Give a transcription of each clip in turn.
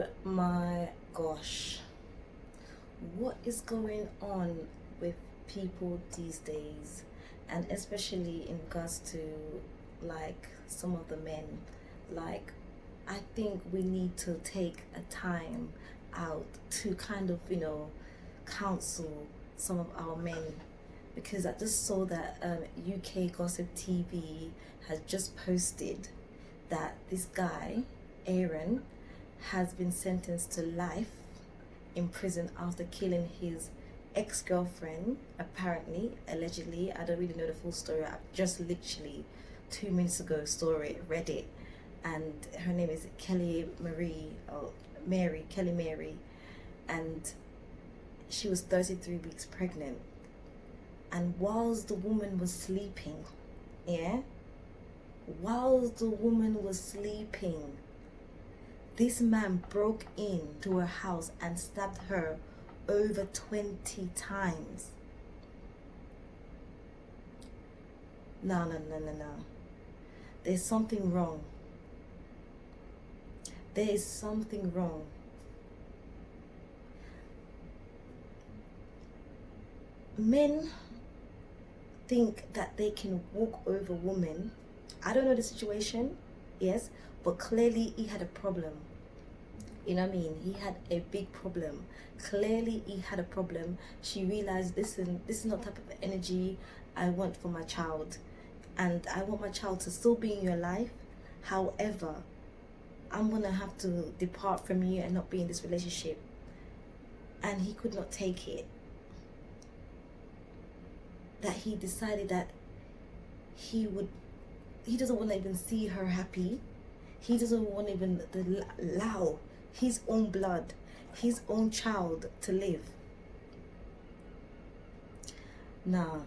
Oh my gosh. What is going on with people these days? And especially in regards to like some of the men. Like, I think we need to take a time out to kind of, counsel some of our men, because I just saw that UK Gossip TV has just posted that this guy, Aaron, has been sentenced to life in prison after killing his ex-girlfriend, apparently, allegedly. I don't really know the full story. I just literally 2 minutes ago saw it, read it, and her name is Kelly Marie, or Mary, Kelly Mary, and she was 33 weeks pregnant. And whilst the woman was sleeping, yeah, whilst the woman was sleeping, this man broke into her house and stabbed her over 20 times. No, no, no, no, no. There's something wrong. There is something wrong. Men think that they can walk over women. I don't know the situation, yes, but clearly he had a problem. You know what I mean? He had a big problem. Clearly he had a problem. She realized this is not the type of energy I want for my child. And I want my child to still be in your life. However, I'm gonna have to depart from you and not be in this relationship. And he could not take it. That he decided that he doesn't want to even see her happy. He doesn't want to even allow his own blood, his own child to live. Now,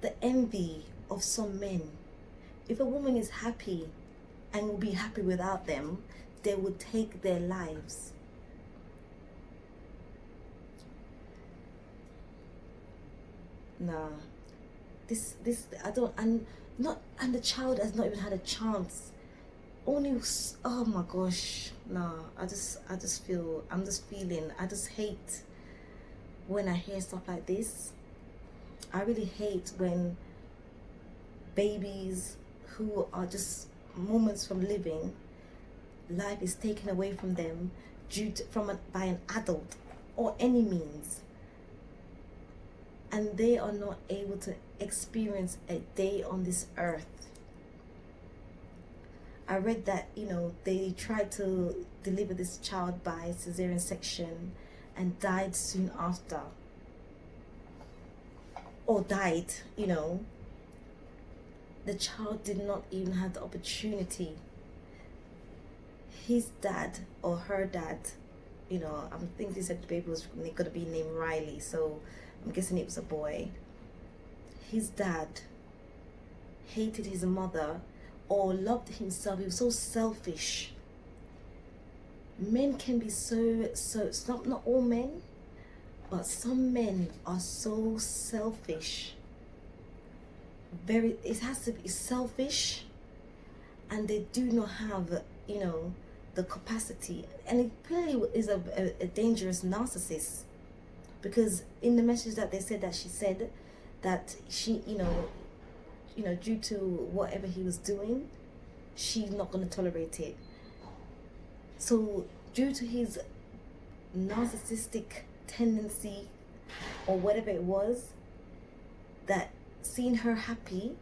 the envy of some men. If a woman is happy and will be happy without them, they would take their lives. Nah, this I don't, and the child has not even had a chance. Only, oh my gosh, nah. I just feel, I'm just feeling, I just hate when I hear stuff like this. I really hate when babies who are just moments from living, life is taken away from them by an adult or any means, and they are not able to experience a day on this earth. I read that, they tried to deliver this child by cesarean section and died soon after. Or died, The child did not even have the opportunity. His dad or her dad, I think they said the baby was going to be named Riley, so I'm guessing it was a boy. His dad hated his mother or loved himself. He was so selfish. Men can be so not all men, but some men are so selfish. It has to be selfish, and they do not have, the capacity. And it clearly is a dangerous narcissist, because in the message that they said, that she said that she, due to whatever he was doing, she's not going to tolerate it. So due to his narcissistic tendency or whatever it was, that seeing her happy,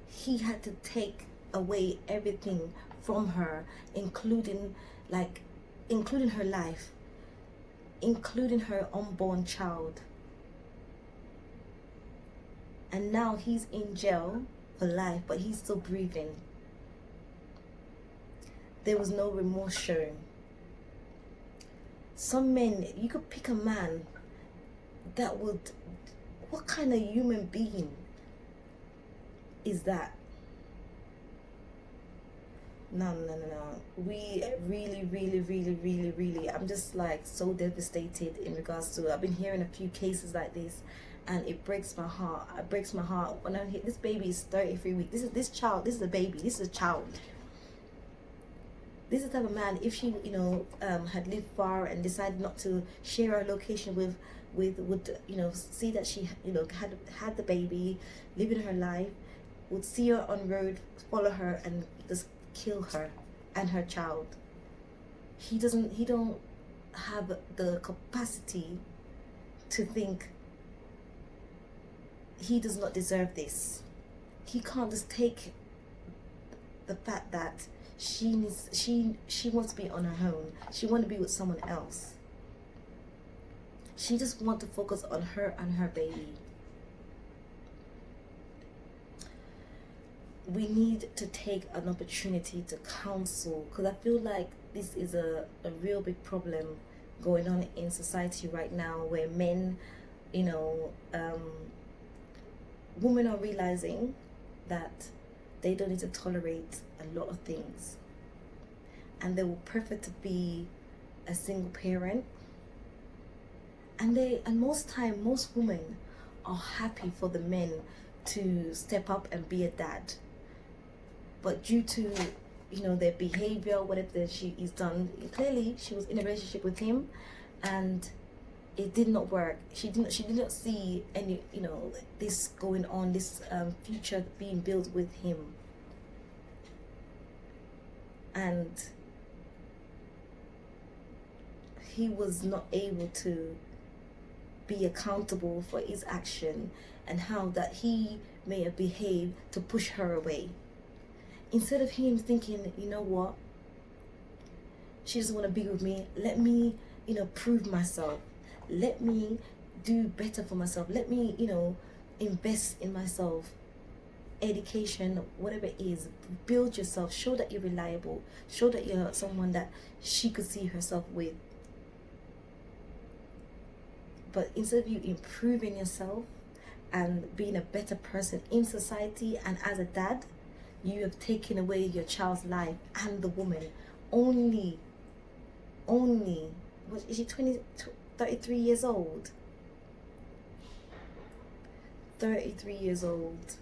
he had to take away everything from her, including her life, including her unborn child. And now he's in jail for life, but he's still breathing. There was no remorse shown. Some men, you could pick a man that would, what kind of human being is that? No. We really, I'm just like so devastated in regards to, I've been hearing a few cases like this, and it breaks my heart. It breaks my heart when I hear this baby is 33 weeks. This is a baby. This is a child. This is the type of man, if she, had lived far and decided not to share her location with would, see that she, had the baby, living her life, would see her on road, follow her, and just kill her and her child. He don't have the capacity to think he does not deserve this. He can't just take the fact that she wants to be on her own. She wants to be with someone else. She just wants to focus on her and her baby. We need to take an opportunity to counsel, because I feel like this is a real big problem going on in society right now, where men, women are realizing that they don't need to tolerate a lot of things, and they would prefer to be a single parent, and most women are happy for the men to step up and be a dad, but due to their behavior, whatever she is done, clearly she was in a relationship with him and it did not work. She did not see any this going on, this future being built with him, and he was not able to be accountable for his action and how that he may have behaved to push her away. Instead of him thinking, you know what, she doesn't want to be with me, let me prove myself, let me do better for myself, let me invest in myself, education, whatever it is, build yourself, show that you're reliable, show that you're someone that she could see herself with. But instead of you improving yourself and being a better person in society and as a dad, you have taken away your child's life and the woman. Only, what is she, 33 years old? 33 years old.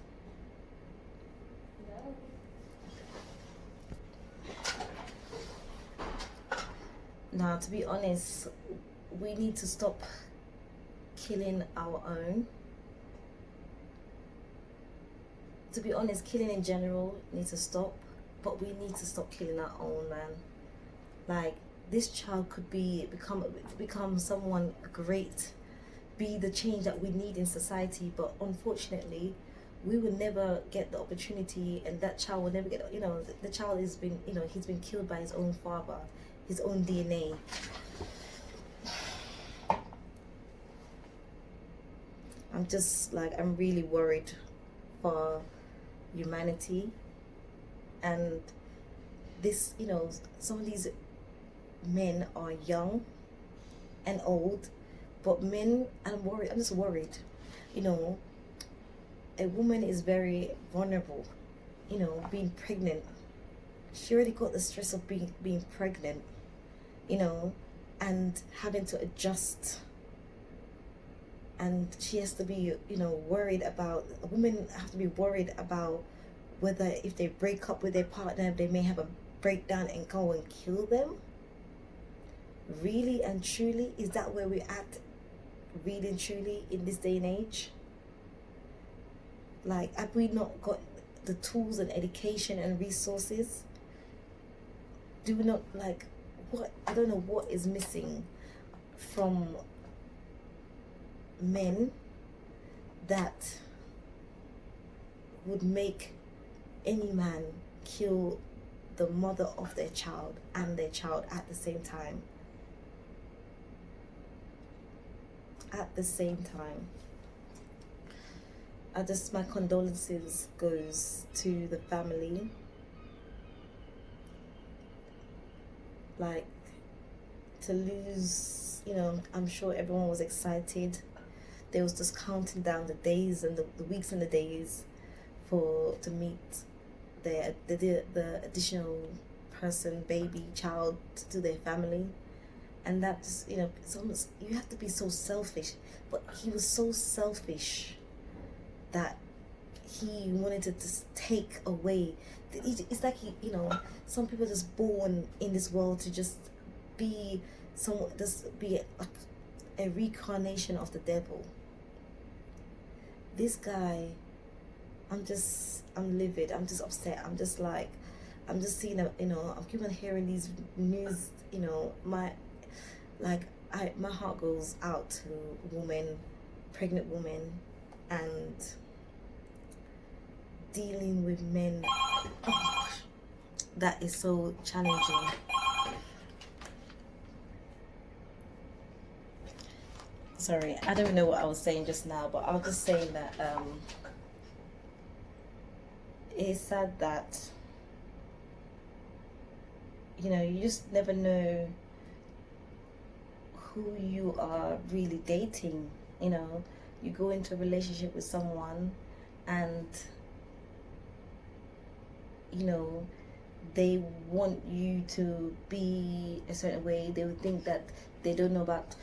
Now, to be honest, we need to stop killing our own. To be honest, killing in general needs to stop, but we need to stop killing our own, man. Like, this child could become someone great, be the change that we need in society, but unfortunately, we will never get the opportunity, and that child will never get, the child has been, he's been killed by his own father, his own DNA. I'm really worried for humanity, and this, some of these men are young and old, but men, I'm just worried. A woman is very vulnerable, being pregnant. She already got the stress of being pregnant, and having to adjust, and she has to be worried about, a woman have to be worried about whether if they break up with their partner, they may have a breakdown and go and kill them. Really and truly, is that where we're at, really and truly, in this day and age? Like, have we not got the tools and education and resources? Do we not, I don't know what is missing from men that would make any man kill the mother of their child and their child at the same time. At the same time. My condolences goes to the family. Like, to lose, I'm sure everyone was excited. They was just counting down the days and the weeks and the days to meet the additional person, baby, child, to their family. And that's, it's almost, you have to be so selfish. But he was so selfish that he wanted to just take away. It's like he, some people just born in this world to just be just be a reincarnation of the devil. This guy, I'm livid. I'm just upset. I'm just seeing I'm keeping hearing these news. My heart goes out to pregnant women, and dealing with men. Oh gosh, that is so challenging. Sorry, I don't even know what I was saying just now, but I was just saying that it's sad that you just never know who you are really dating. You go into a relationship with someone, and they want you to be a certain way. They would think that they don't know about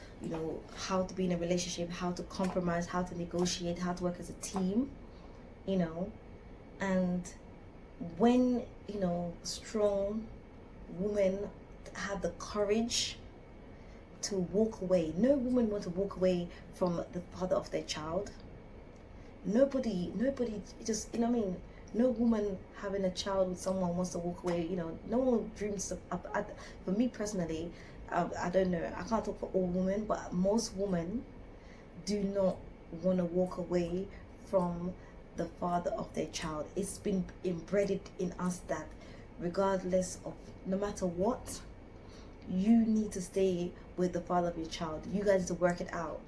how to be in a relationship, how to compromise, how to negotiate, how to work as a team. And when strong women have the courage to walk away. No woman wants to walk away from the father of their child. Nobody just, no woman having a child with someone wants to walk away. No one dreams for me personally, I don't know, I can't talk for all women, but most women do not want to walk away from the father of their child. It's been embedded in us that regardless of, no matter what, you need to stay with the father of your child. You guys need to work it out.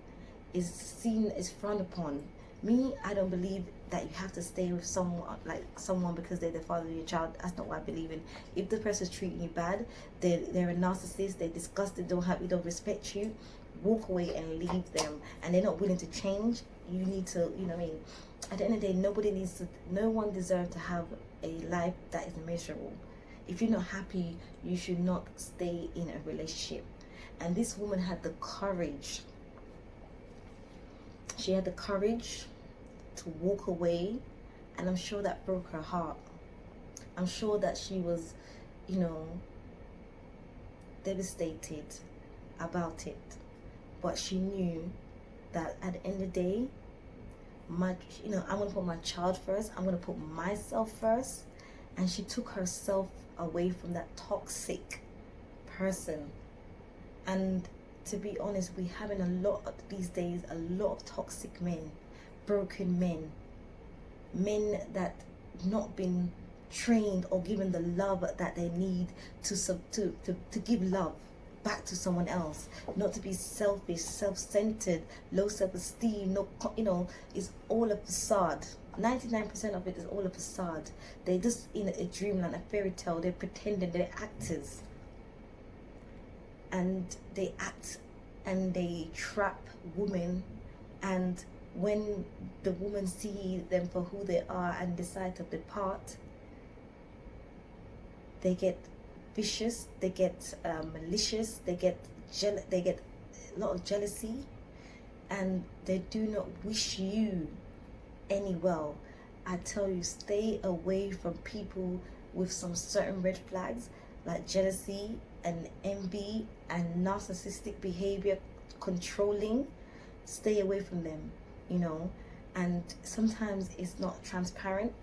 It's frowned upon. Me, I don't believe that you have to stay with someone because they're the father of your child. That's not what I believe in. If the person's treating you bad, they're a narcissist, they're disgusted, don't respect you, walk away and leave them. And they're not willing to change. You need to, at the end of the day, no one deserves to have a life that is miserable. If you're not happy, you should not stay in a relationship. And this woman had the courage. She had the courage to walk away, and I'm sure that broke her heart. I'm sure that she was, devastated about it. But she knew that at the end of the day, I'm going to put my child first. I'm going to put myself first. And she took herself away from that toxic person. And to be honest, we're having these days a lot of toxic men, broken men that not been trained or given the love that they need to give love back to someone else, not to be selfish, self-centered, low self-esteem. It's all a facade. 99% of it is all a facade. They're just in a dreamland, a fairy tale. They're pretending, they're actors. And they act and they trap women, and when the women see them for who they are and decide to depart, they get vicious, they get malicious, they get a lot of jealousy, and they do not wish you any well. I tell you, stay away from people with some certain red flags like jealousy and envy and narcissistic behavior, controlling. Stay away from them, and sometimes it's not transparent,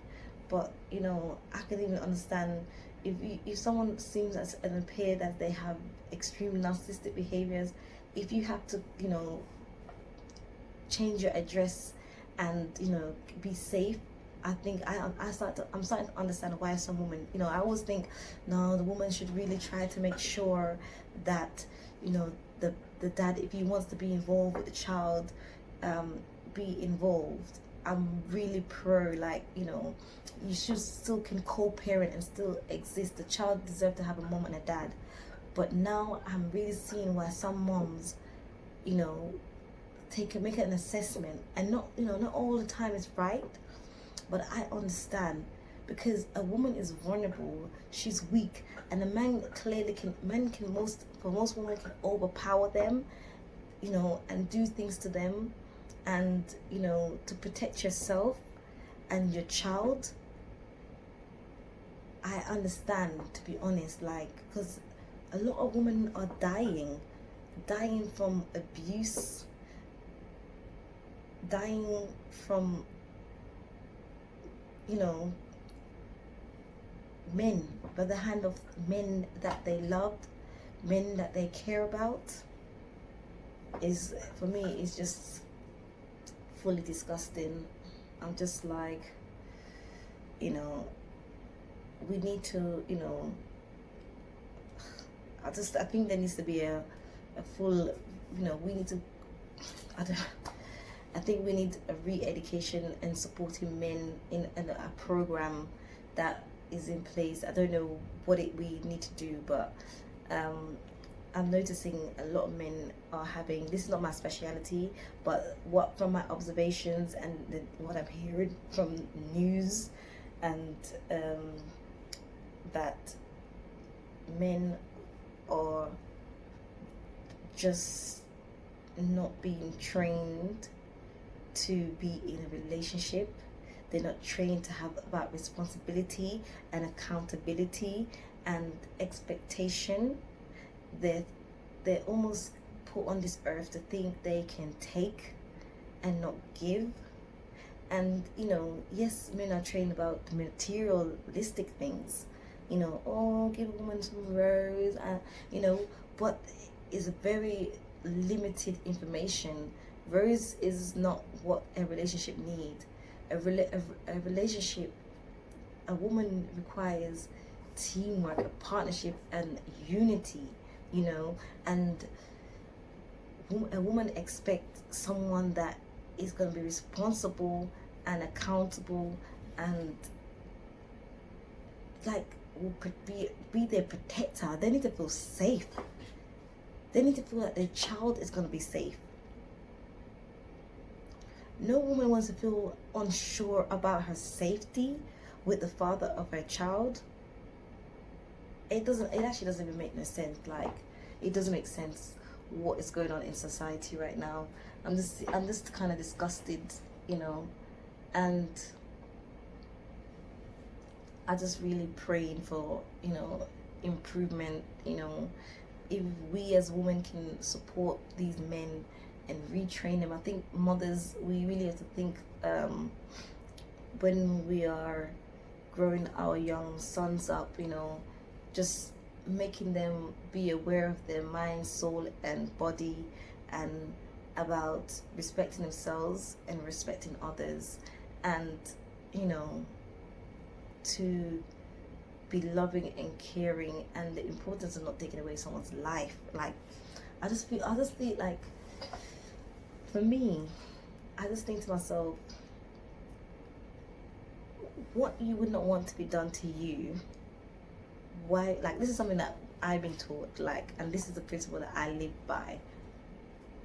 but I can even understand if someone seems as an appear that they have extreme narcissistic behaviors. If you have to change your address and be safe, I think I'm starting to understand why some women, I always think, no, the woman should really try to make sure that the dad, if he wants to be involved with the child, be involved. I'm really pro, you should still can co-parent and still exist. The child deserves to have a mom and a dad. But now I'm really seeing why some moms, make an assessment, and not all the time is right, but I understand, because a woman is vulnerable, she's weak, and a man most women can overpower them, and do things to them, and to protect yourself. and your child, I understand, to be honest, like, because a lot of women are dying from abuse, dying from, you know, men, by the hand of men that they loved, men that they care about. Is, for me, it's just fully disgusting. I'm just like, you know, we need to, you know, I think there needs to be a full, you know, we need to, I think we need a re-education and supporting men in a program that is in place. I don't know what we need to do, but I'm noticing a lot of men are having, this is not my speciality, but what from my observations and what I'm hearing from news, and that men are just not being trained to be in a relationship. They're not trained to have about responsibility and accountability and expectation. They're almost put on this earth to think they can take and not give. And, you know, yes, men are trained about materialistic things, you know, oh, give a woman some rose, and, you know, but it's a very limited information. Rose is not what a relationship needs. A relationship, a woman requires teamwork, a partnership, and unity, you know. And a woman expects someone that is going to be responsible and accountable, and like will be their protector. They need to feel safe. They need to feel that their child is going to be safe. No woman wants to feel unsure about her safety with the father of her child. It actually doesn't even make no sense. Like, it doesn't make sense what is going on in society right now. I'm just kind of disgusted, you know, and I just really praying for, you know, improvement. You know, if we as women can support these men and retrain them. I think mothers, we really have to think when we are growing our young sons up, you know, just making them be aware of their mind, soul, and body, and about respecting themselves and respecting others, and, you know, to be loving and caring, and the importance of not taking away someone's life. Like, I just feel like, for me, I just think to myself, what you would not want to be done to you, why? Like, this is something that I've been taught, like, and this is the principle that I live by.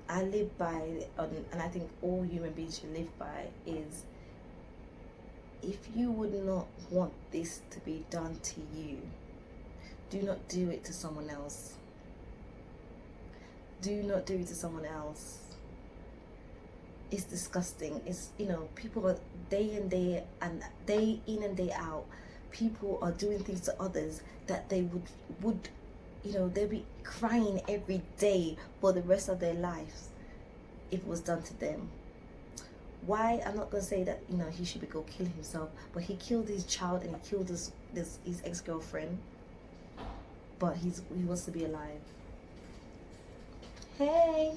And I think all human beings should live by, is if you would not want this to be done to you, do not do it to someone else. Do not do it to someone else. It's disgusting. It's, you know, people are day in and day out, people are doing things to others that they would, you know, they'll be crying every day for the rest of their lives if it was done to them. Why? I'm not gonna say that, you know, he should go kill himself, but he killed his child and he killed his ex-girlfriend, but he wants to be alive. Hey.